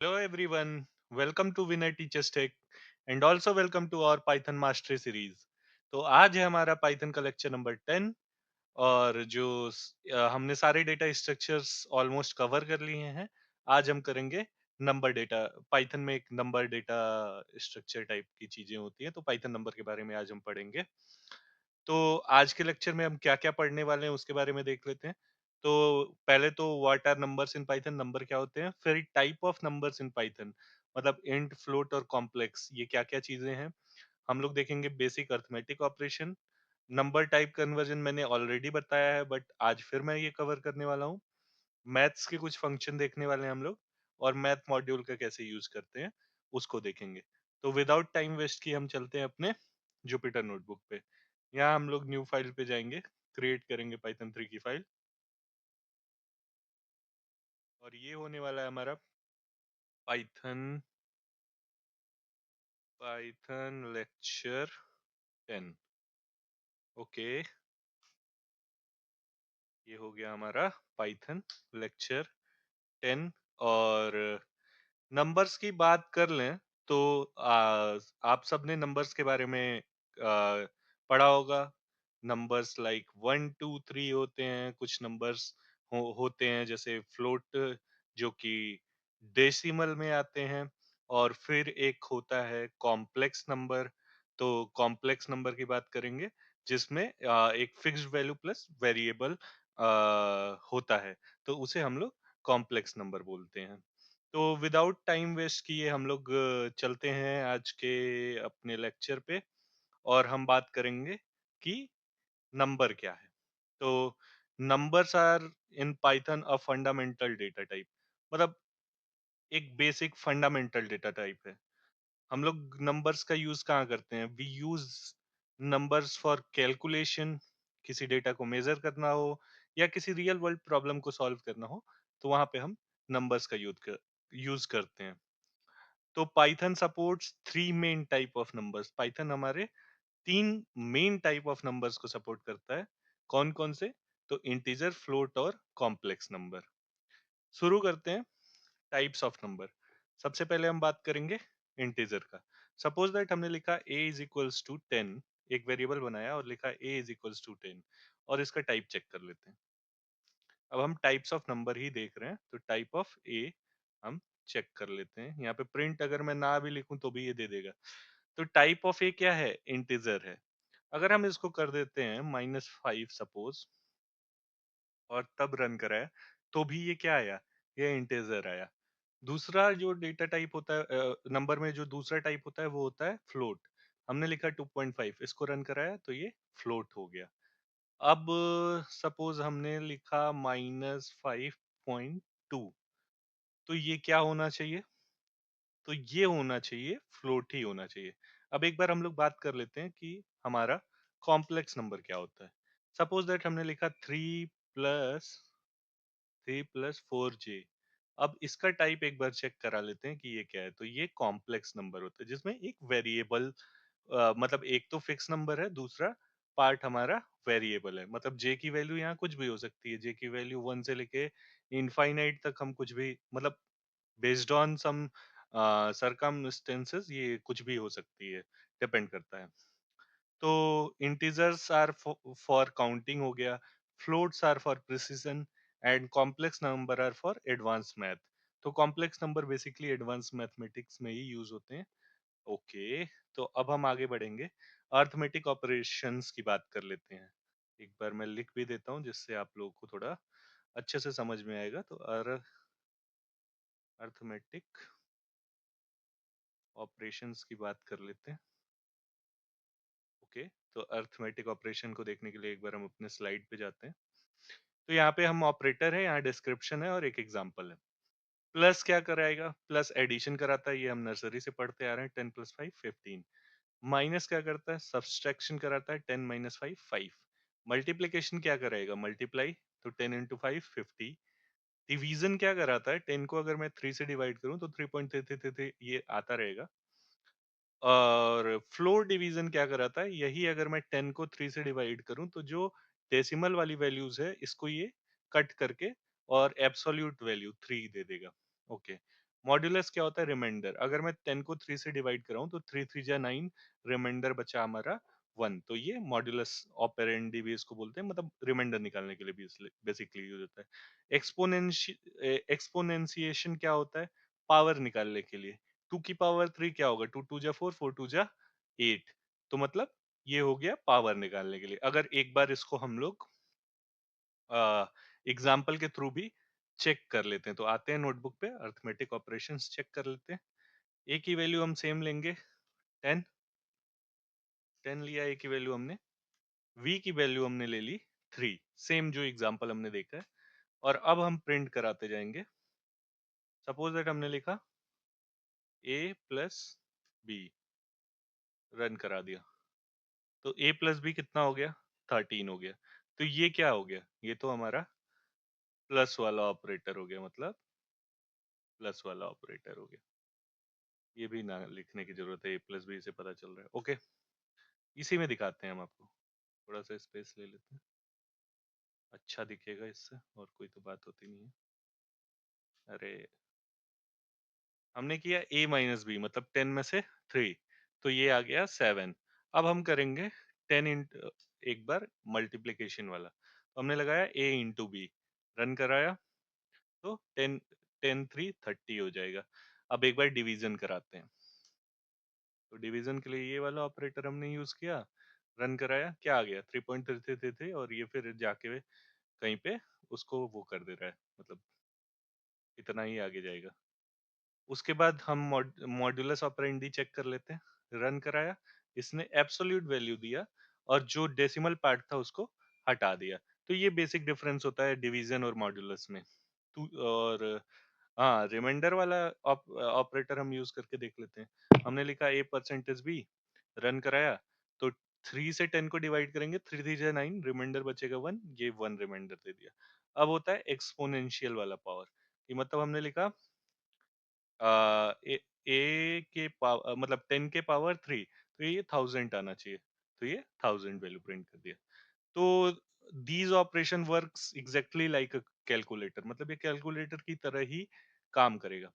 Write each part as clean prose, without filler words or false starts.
Hello everyone, welcome to Winner Teachers Tech and also welcome to our Python Mastery series. तो आज है हमारा Python का lecture number 10 और हमने सारे डेटा स्ट्रक्चर्स ऑलमोस्ट कवर कर लिए हैं। आज हम करेंगे नंबर डेटा। पाइथन में एक नंबर डेटा स्ट्रक्चर टाइप की चीजें होती हैं, तो पाइथन नंबर के बारे में आज हम पढ़ेंगे। तो आज के लेक्चर में हम क्या-क्या पढ़ने वाले हैं उसके बारे में देख लेते हैं। तो पहले तो what are numbers in Python, number क्या होते हैं, फिर type of numbers in Python मतलब इंट, फ्लोट और कॉम्प्लेक्स, ये क्या-क्या चीजें हैं। हम लोग देखेंगे basic arithmetic operation. Number type conversion मैंने ऑलरेडी बताया है, बट आज फिर मैं ये कवर करने वाला हूँ। मैथ्स के कुछ फंक्शन देखने वाले हैं हम लोग, और मैथ मॉड्यूल का कैसे यूज करते हैं उसको देखेंगे। तो विदाउट टाइम वेस्ट किए हम चलते हैं अपने जुपिटर नोटबुक पे। यहाँ हम लोग न्यू फाइल पे जाएंगे, क्रिएट करेंगे पाइथन 3 की फाइल, और ये होने वाला है हमारा पाइथन पाइथन लेक्चर 10। ओके, ये हो गया हमारा पाइथन लेक्चर 10। और नंबर्स की बात कर लें तो आप सबने नंबर्स के बारे में पढ़ा होगा। नंबर्स लाइक 1 2 3 होते हैं, कुछ नंबर्स होते हैं जैसे फ्लोट, जो कि डेसिमल में आते हैं, और फिर एक होता है कॉम्प्लेक्स नंबर। तो कॉम्प्लेक्स नंबर की बात करेंगे जिसमें एक फिक्स्ड वैल्यू प्लस वेरिएबल होता है, तो उसे हम लोग कॉम्प्लेक्स नंबर बोलते हैं। तो विदाउट टाइम वेस्ट किए हम लोग चलते हैं आज के अपने लेक्चर पे, और हम बात करेंगे कि नंबर क्या है। तो numbers are in Python a fundamental data type, मतलब एक बेसिक फंडामेंटल डेटा टाइप है। हम लोग नंबर्स का यूज कहाँ करते हैं? We use numbers for calculation, किसी डेटा को मेजर करना हो या किसी रियल वर्ल्ड प्रॉब्लम को सॉल्व करना हो, तो वहां पे हम नंबर्स का यूज करते हैं। तो Python supports three main type of numbers. Python हमारे तीन मेन टाइप ऑफ नंबर्स को सपोर्ट करता है। कौन कौन से? तो इंटीजर, फ्लोट और कॉम्प्लेक्स नंबर। शुरू करते हैं टाइप्स ऑफ नंबर। सबसे पहले हम बात करेंगे इंटीजर का। सपोज दैट हमने लिखा a इज इक्वल्स टू 10, एक वेरिएबल बनाया और लिखा a इज इक्वल्स टू 10, और इसका टाइप चेक कर लेते हैं। अब हम टाइप्स ऑफ नंबर ही देख रहे हैं, तो टाइप ऑफ a हम चेक कर लेते हैं। यहाँ पे प्रिंट अगर मैं ना भी लिखूं तो भी ये दे देगा। तो टाइप ऑफ ए क्या है? इंटीजर है। अगर हम इसको कर देते हैं -5 सपोज, और तब रन कराया, तो भी ये क्या आया? ये इंटीजर आया। दूसरा जो डेटा टाइप होता है, नंबर में जो दूसरा टाइप होता है वो होता है फ्लोट। हमने लिखा 2.5, इसको रन कराया तो ये फ्लोट हो गया। अब सपोज हमने लिखा -5.2, तो ये क्या होना चाहिए? तो ये होना चाहिए, फ्लोट ही होना चाहिए। अब एक बार हम लोग बात कर लेते हैं कि हमारा कॉम्प्लेक्स नंबर क्या होता है। सपोज दैट हमने लिखा प्लस 3 + 4j। अब इसका टाइप एक बार चेक करा लेते हैं कि ये क्या है। तो ये कॉम्प्लेक्स नंबर होता है जिसमें एक वेरिएबल, मतलब एक तो फिक्स नंबर है, दूसरा पार्ट हमारा वेरिएबल है। मतलब जे की वैल्यू यहाँ कुछ भी हो सकती है। जे की वैल्यू 1 से लेके इनफाइनाइट तक हम कुछ भी, मतलब बेस्ड ऑन सम सरकमस्टेंसेस ये कुछ भी हो सकती है, डिपेंड करता है। तो इंटीजर्स आर फॉर काउंटिंग हो गया, floats are for precision, and complex number are for advance math. तो complex number basically advance mathematics में ही यूज होते हैं। ओके, तो अब हम आगे बढ़ेंगे, अर्थमेटिक ऑपरेशंस की बात कर लेते हैं। एक बार मैं लिख भी देता हूँ जिससे आप लोगों को थोड़ा अच्छे से समझ में आएगा। तो अर्थमेटिक ऑपरेशंस की बात कर लेते हैं। ओके, तो अर्थमेटिक ऑपरेशन को देखने के लिए एक बार हम अपने स्लाइड पे जाते हैं। तो यहाँ पे हम ऑपरेटर है, यहाँ डिस्क्रिप्शन है और एक एग्जांपल है। प्लस क्या कराएगा? प्लस एडिशन कराता है, ये हम नर्सरी से पढ़ते आ रहे हैं। 10 + 5 15। माइनस क्या करता है? सब्सट्रैक्शन कराता है। 10 - 5 5। मल्टीप्लीकेशन क्या करेगा? मल्टीप्लाई। तो 10 × 5 50। डिवीजन क्या कराता है? 10 को अगर मैं 3 से डिवाइड करूं तो 3.3333 ये आता रहेगा। और फ्लोर डिवीजन क्या कराता है? यही अगर मैं 10 को 3 से डिवाइड करूं तो जो डेसिमल वाली वैल्यूज है इसको ये कट करके और एब्सोल्यूट वैल्यू 3 दे देगा। ओके, मॉड्यूलस क्या होता है? रिमाइंडर। अगर मैं 10 को 3 से डिवाइड कर रहा हूँ तो 3 3 जा 9, रिमाइंडर बचा हमारा 1। तो ये मॉड्यूलस ऑपरेंडी भी इसको बोलते हैं, मतलब रिमाइंडर निकालने के लिए भी बेसिकली यूज होता है। एक्सपोनेंशिएशन क्या होता है? पावर निकालने के लिए। 2 की पावर 3 क्या होगा? 2 2 जा 4, 4 2 जा 8। तो मतलब ये हो गया पावर निकालने के लिए। अगर एक बार इसको हम लोग एग्जाम्पल के थ्रू भी चेक कर लेते हैं, तो आते हैं नोटबुक पे, अर्थमेटिक ऑपरेशंस चेक कर लेते हैं। ए की वैल्यू हम सेम लेंगे, 10। 10 लिया ए की वैल्यू हमने। वी की वैल्यू हमने ले ली 3, सेम जो एग्जाम्पल हमने देखा है। और अब हम प्रिंट कराते जाएंगे। सपोज दैट हमने लिखा ए प्लस बी, रन करा दिया, तो ए प्लस बी कितना हो गया? 13 हो गया। तो ये क्या हो गया? ये तो हमारा प्लस वाला ऑपरेटर हो गया, मतलब प्लस वाला ऑपरेटर हो गया। ये भी ना लिखने की जरूरत है, ए प्लस बी से पता चल रहा है। ओके, इसी में दिखाते हैं हम आपको। थोड़ा सा स्पेस ले लेते हैं, अच्छा दिखेगा इससे, और कोई तो बात होती नहीं है। अरे, हमने किया a माइनस बी, मतलब 10 में से 3, तो ये आ गया 7। अब हम करेंगे 10 इंटू, एक बार मल्टीप्लिकेशन वाला, तो हमने लगाया a इंटू बी, रन कराया, तो 10 10 3 30 हो जाएगा। अब एक बार डिवीजन कराते हैं, तो डिवीजन के लिए ये वाला ऑपरेटर हमने यूज किया, रन कराया, क्या आ गया? 3.3333, और ये फिर जाके कहीं पे उसको वो कर दे रहा है, मतलब इतना ही आगे जाएगा। उसके बाद हम मॉड्यूलस ऑपरेंडी चेक कर लेते हैं, रन कराया, इसने एब्सोल्यूट वैल्यू दिया, और जो डेसिमल पार्ट था उसको हटा दिया। तो ये बेसिक डिफरेंस होता है डिवीजन और मॉड्यूलस में। और हाँ, रिमाइंडर वाला ऑपरेटर हम यूज करके देख लेते हैं। हमने लिखा a परसेंटेज बी, रन कराया, तो 3 से 10 को डिवाइड करेंगे, 3 3 जा 9, रिमाइंडर बचेगा 1, ये 1 रिमाइंडर दे दिया। अब होता है एक्सपोनेंशियल वाला पावर, कि मतलब हमने लिखा ए के पावर, मतलब 10 के पावर 3, तो ये 1000 आना चाहिए, तो ये 1000 वैल्यू प्रिंट कर दिया। तो these operation works exactly like a calculator, मतलब ये कैलकुलेटर की तरह ही काम करेगा।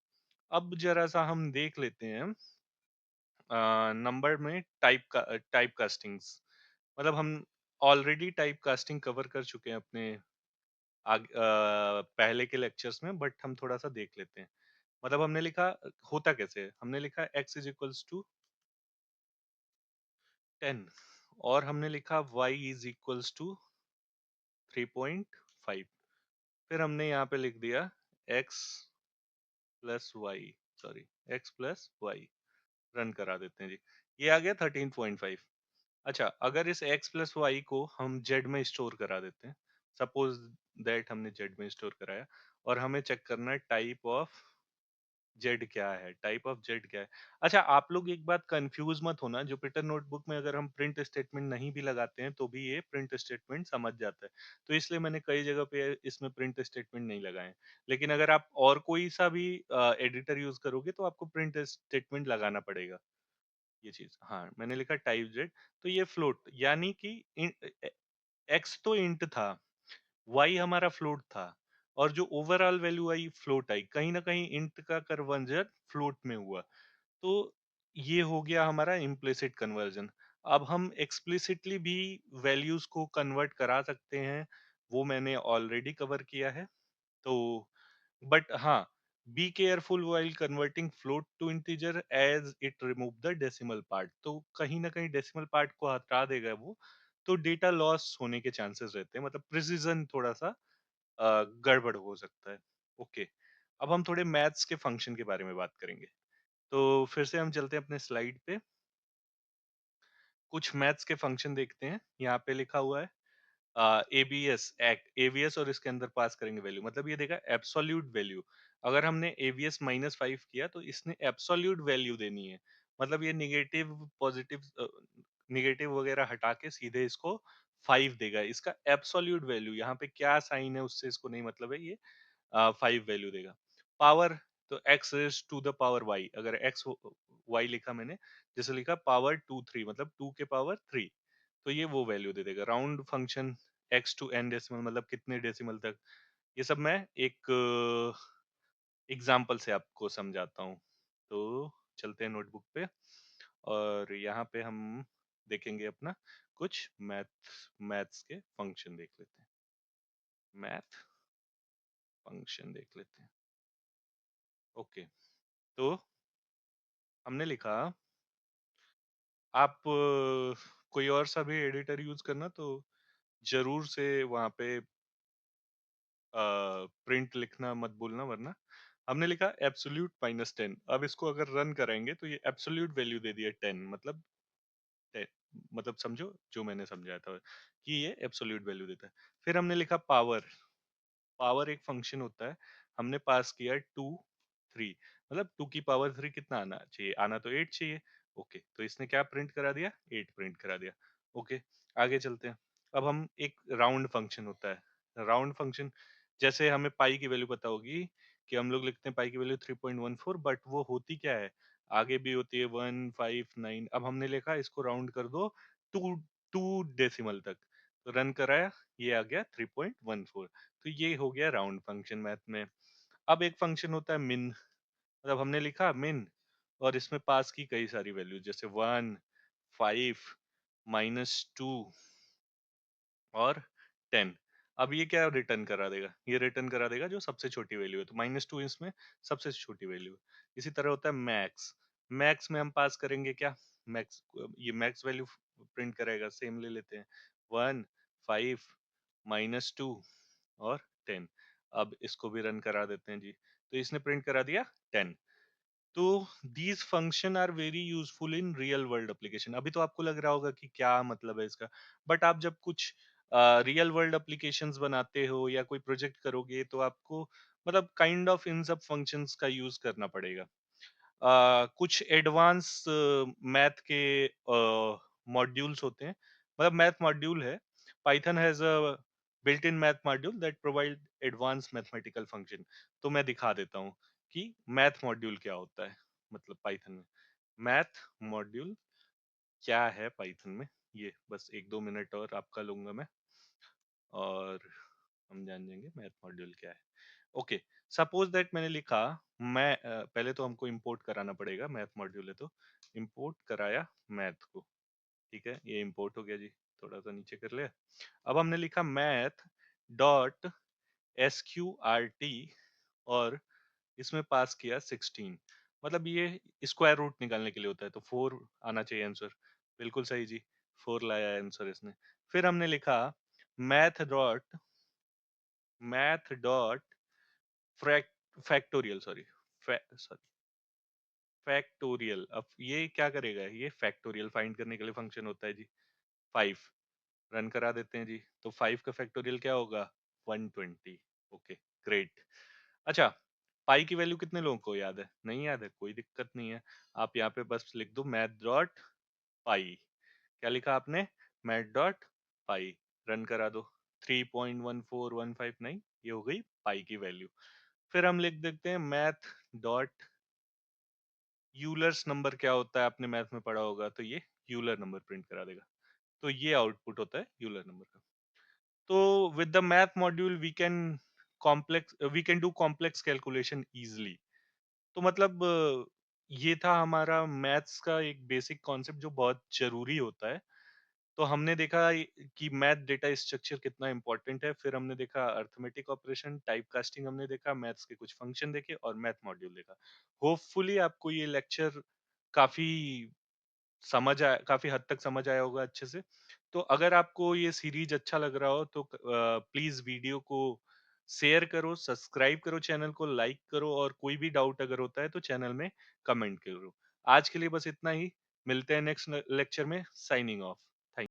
अब जरा सा हम देख लेते हैं नंबर में टाइप कास्टिंग्स, मतलब हम ऑलरेडी टाइप कास्टिंग कवर कर चुके हैं अपने पहले के लेक्चर्स में, बट हम थोड़ा सा देख लेते हैं। मतलब हमने लिखा, होता कैसे है, हमने लिखा x इज इक्वल्स टू 10, और हमने लिखा y इज इक्वल्स टू 3.5। फिर हमने यहाँ पे लिख दिया x plus Y, sorry, x plus Y, run करा देते हैं जी। ये आ गया 13.5। अच्छा, अगर इस x प्लस वाई को हम z में स्टोर करा देते हैं, सपोज दैट हमने z में स्टोर कराया, और हमें चेक करना है टाइप ऑफ जेड क्या है, टाइप ऑफ जेड क्या है। अच्छा, आप लोग एक बात कंफ्यूज मत होना, जुपिटर नोटबुक में अगर हम प्रिंट स्टेटमेंट नहीं भी लगाते हैं तो भी ये प्रिंट स्टेटमेंट समझ जाता है। तो इसलिए मैंने कई जगह पे इसमें प्रिंट स्टेटमेंट नहीं लगाए हैं। लेकिन अगर आप और कोई सा भी एडिटर यूज करोगे तो आपको प्रिंट स्टेटमेंट लगाना पड़ेगा। ये चीज, हाँ, मैंने लिखा टाइप जेड, तो ये फ्लोट, यानी कि एक्स तो इंट था, वाई हमारा फ्लोट था, और जो ओवरऑल वैल्यू आई फ्लोट आई, कहीं ना कहीं इंट का कन्वर्जन फ्लोट में हुआ। तो ये हो गया हमारा इम्प्लिसिट कन्वर्जन। अब हम एक्सप्लिसिटली भी वैल्यूज को कन्वर्ट करा सकते हैं, वो मैंने ऑलरेडी कवर किया है। तो बट हाँ, be careful while converting float to integer as it remove the decimal part. तो कहीं ना कहीं डेसिमल पार्ट को हटा देगा वो, तो डेटा लॉस होने के चांसेस रहते हैं, मतलब प्रिसीजन थोड़ा सा गड़बड़ हो सकता है। ओके, अब हम थोड़े मैथ्स के फंक्शन के बारे में बात करेंगे। तो फिर से हम चलते हैं अपने स्लाइड पे, कुछ मैथ्स के फंक्शन देखते हैं। यहाँ पे लिखा हुआ है एबीएस एक्ट, एवीएस, और इसके अंदर पास करेंगे वैल्यू, मतलब ये देखा एब्सोल्यूट वैल्यू। अगर हमने एवीएस -5 किया तो इसने एब्सोल्यूट वैल्यू देनी है, मतलब ये निगेटिव पॉजिटिव निगेटिव वगैरह हटा के सीधे इसको 5 देगा। इसका एब्सोल्यूट वैल्यू, यहाँ पे क्या साइन है उससे इसको नहीं मतलब है, ये 5 वैल्यू देगा। पावर, तो x raise to the power y, अगर x y लिखा मैंने, जैसे लिखा पावर 2 3, मतलब 2 के पावर 3, तो ये वो वैल्यू दे देगा। Round function x to n decimal, मतलब कितने डेसिमल तक, ये सब मैं एक एग्जाम्पल से आपको समझाता हूँ। तो चलते हैं नोटबुक पे और यहाँ पे हम देखेंगे अपना कुछ मैथ्स के फंक्शन देख लेते हैं। मैथ फंक्शन देख लेते हैं। ओके, तो हमने लिखा आप कोई और सा भी एडिटर यूज करना तो जरूर से वहां पे प्रिंट लिखना मत भूलना, वरना हमने लिखा एब्सोल्यूट -10। अब इसको अगर रन कराएंगे तो ये एब्सोल्यूट वैल्यू दे दिया 10, मतलब 10, मतलब समझो जो मैंने समझाया था कि ये एब्सोल्यूट वैल्यू देता है। फिर हमने लिखा पावर। पावर एक फंक्शन होता है, हमने पास किया 2 3, मतलब 2 की पावर 3 कितना आना चाहिए, आना तो 8 चाहिए। ओके, तो इसने क्या प्रिंट करा दिया, 8 प्रिंट करा दिया। ओके, आगे चलते हैं। अब हम एक राउंड फंक्शन होता है, राउंड फंक्शन जैसे हमें पाई की वैल्यू पता होगी कि हम लोग लिखते हैं पाई की वैल्यू 3.14, बट वो होती क्या है, आगे भी होती है 159। अब हमने लिखा इसको राउंड कर दो टू टू डेसिमल तक, तो रन कराया, ये आ गया 3.14। तो ये हो गया राउंड फंक्शन मैथ में। अब एक फंक्शन होता है मिन, मतलब हमने लिखा मिन और इसमें पास की कई सारी वैल्यू जैसे 1 5 -2 और 10। अब ये क्या रिटर्न करा देगा, ये रिटर्न करा देगा जो सबसे छोटी वैल्यू है, तो -2 इसमें सबसे छोटी वैल्यू है। इसी तरह होता है मैक्स। मैक्स में हम पास करेंगे क्या, मैक्स, ये मैक्स वैल्यू प्रिंट करेगा, सेम ले लेते हैं, 1 5 -2 और 10। अब इसको भी रन करा देते हैं जी, तो इसने प्रिंट करा दिया 10। तो these function are very useful in real world application. अभी तो आपको लग रहा होगा कि क्या मतलब है इसका, बट आप जब कुछ रियल वर्ल्ड एप्लीकेशंस बनाते हो या कोई प्रोजेक्ट करोगे तो आपको मतलब काइंड ऑफ इन सब फंक्शंस का यूज करना पड़ेगा। कुछ एडवांस मैथ के मॉड्यूल्स होते हैं, मतलब मैथ मॉड्यूल है, Python has a built in math module that provide advance mathematical function. तो मैं दिखा देता हूँ कि मैथ मॉड्यूल क्या होता है, मतलब पाइथन में मैथ मॉड्यूल क्या है पाइथन में। ये बस 1 2 मिनट और आपका लूंगा मैं और हम जान जाएंगे मैथ मॉड्यूल क्या है। ओके, सपोज दैट मैंने लिखा, मैं पहले तो हमको इंपोर्ट कराना पड़ेगा, मैथ मॉड्यूल है तो इंपोर्ट कराया मैथ को। ठीक है, ये इंपोर्ट हो गया जी, थोड़ा सा नीचे कर लिया। अब हमने लिखा मैथ डॉट SQRT और इसमें पास किया 16, मतलब ये स्क्वायर रूट निकालने के लिए होता है, तो 4 आना चाहिए आंसर। बिल्कुल सही जी, 4 लाया आंसर इसने। फिर हमने लिखा math dot factorial, sorry factorial. अब ये क्या करेगा, ये फैक्टोरियल फाइंड करने के लिए फंक्शन होता है जी। 5 रन करा देते हैं जी, तो 5 का फैक्टोरियल क्या होगा, 120। Okay, great. अच्छा, पाई की वैल्यू कितने लोगों को याद है, नहीं याद है, कोई दिक्कत नहीं है। आप यहाँ पे बस लिख दो मैथ डॉट पाई। क्या लिखा आपने, मैथ डॉट पाई, रन करा दो, 3.14159, ये हो गई पाई की वैल्यू। फिर हम लिख देते हैं मैथ डॉट यूलर्स नंबर। क्या होता है आपने मैथ में पढ़ा होगा, तो ये यूलर नंबर प्रिंट करा देगा। तो ये आउटपुट होता है यूलर नंबर का। तो with the math module we can do complex calculation easily. तो मतलब ये था हमारा मैथ्स का एक बेसिक कॉन्सेप्ट जो बहुत जरूरी होता है। तो हमने देखा कि मैथ डेटा स्ट्रक्चर कितना इंपॉर्टेंट है, फिर हमने देखा अर्थमेटिक ऑपरेशन, टाइप कास्टिंग हमने देखा, मैथ्स के कुछ फंक्शन देखे और मैथ मॉड्यूल देखा। होपफुली आपको ये लेक्चर काफी काफी हद तक समझ आया होगा अच्छे से। तो अगर आपको ये सीरीज अच्छा लग रहा हो तो प्लीज वीडियो को शेयर करो, सब्सक्राइब करो, चैनल को लाइक करो और कोई भी डाउट अगर होता है तो चैनल में कमेंट करो। आज के लिए बस इतना ही, मिलते हैं नेक्स्ट लेक्चर में। Signing off. थैंक